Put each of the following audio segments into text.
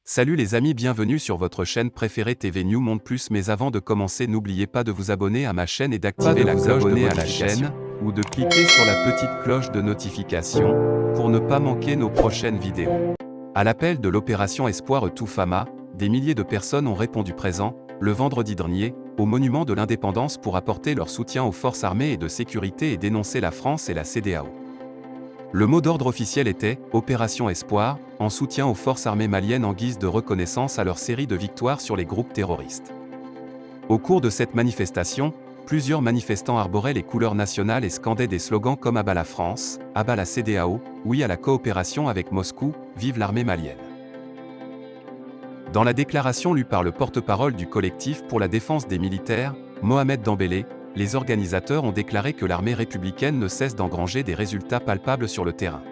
Salut les amis, bienvenue sur votre chaîne préférée TV New Monde Plus. Mais avant de commencer, n'oubliez pas de vous abonner à ma chaîne et d'activer la cloche de la chaîne ou de cliquer sur la petite cloche de notification pour ne pas manquer nos prochaines vidéos. À l'appel de l'opération Espoir Toufama, des milliers de personnes ont répondu présent, le vendredi dernier, au monument de l'Indépendance pour apporter leur soutien aux forces armées et de sécurité et dénoncer la France et la CEDEAO. Le mot d'ordre officiel était « Opération Espoir », en soutien aux forces armées maliennes en guise de reconnaissance à leur série de victoires sur les groupes terroristes. Au cours de cette manifestation, plusieurs manifestants arboraient les couleurs nationales et scandaient des slogans comme « Abat la France »,« Abat la CEDEAO »,« Oui à la coopération avec Moscou »,« Vive l'armée malienne ». Dans la déclaration lue par le porte-parole du collectif pour la défense des militaires, Mohamed Dembélé, les organisateurs ont déclaré que l'armée républicaine ne cesse d'engranger des résultats palpables sur le terrain.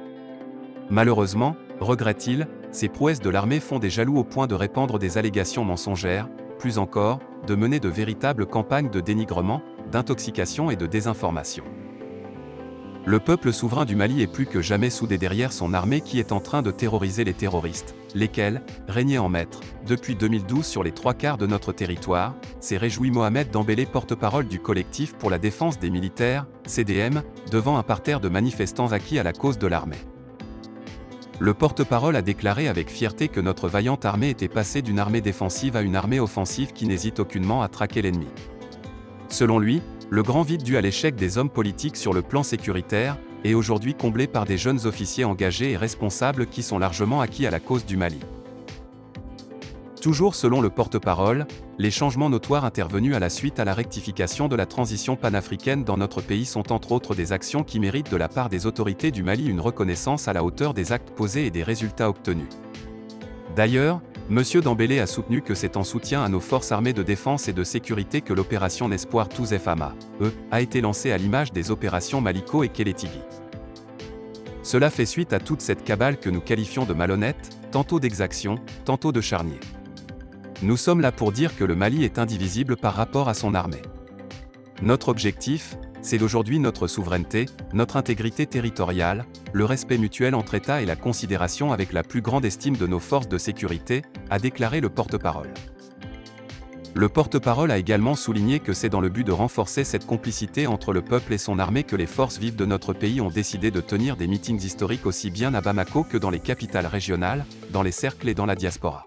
Malheureusement, regrette-t-il, ces prouesses de l'armée font des jaloux au point de répandre des allégations mensongères, plus encore, de mener de véritables campagnes de dénigrement, d'intoxication et de désinformation. Le peuple souverain du Mali est plus que jamais soudé derrière son armée qui est en train de terroriser les terroristes, lesquels, régnaient en maître, depuis 2012 sur les 3/4 de notre territoire, s'est réjoui Mohamed Dembélé, porte-parole du collectif pour la défense des militaires, CDM, devant un parterre de manifestants acquis à la cause de l'armée. Le porte-parole a déclaré avec fierté que notre vaillante armée était passée d'une armée défensive à une armée offensive qui n'hésite aucunement à traquer l'ennemi. Selon lui, le grand vide dû à l'échec des hommes politiques sur le plan sécuritaire est aujourd'hui comblé par des jeunes officiers engagés et responsables qui sont largement acquis à la cause du Mali. Toujours selon le porte-parole, les changements notoires intervenus à la suite à la rectification de la transition panafricaine dans notre pays sont entre autres des actions qui méritent de la part des autorités du Mali une reconnaissance à la hauteur des actes posés et des résultats obtenus. D'ailleurs, M. Dembélé a soutenu que c'est en soutien à nos forces armées de défense et de sécurité que l'opération Espoir Toufama a été lancée à l'image des opérations Maliko et Kélétigui. Cela fait suite à toute cette cabale que nous qualifions de malhonnête, tantôt d'exaction, tantôt de charnier. Nous sommes là pour dire que le Mali est indivisible par rapport à son armée. Notre objectif, c'est d'aujourd'hui notre souveraineté, notre intégrité territoriale, le respect mutuel entre États et la considération avec la plus grande estime de nos forces de sécurité, a déclaré le porte-parole. Le porte-parole a également souligné que c'est dans le but de renforcer cette complicité entre le peuple et son armée que les forces vives de notre pays ont décidé de tenir des meetings historiques aussi bien à Bamako que dans les capitales régionales, dans les cercles et dans la diaspora.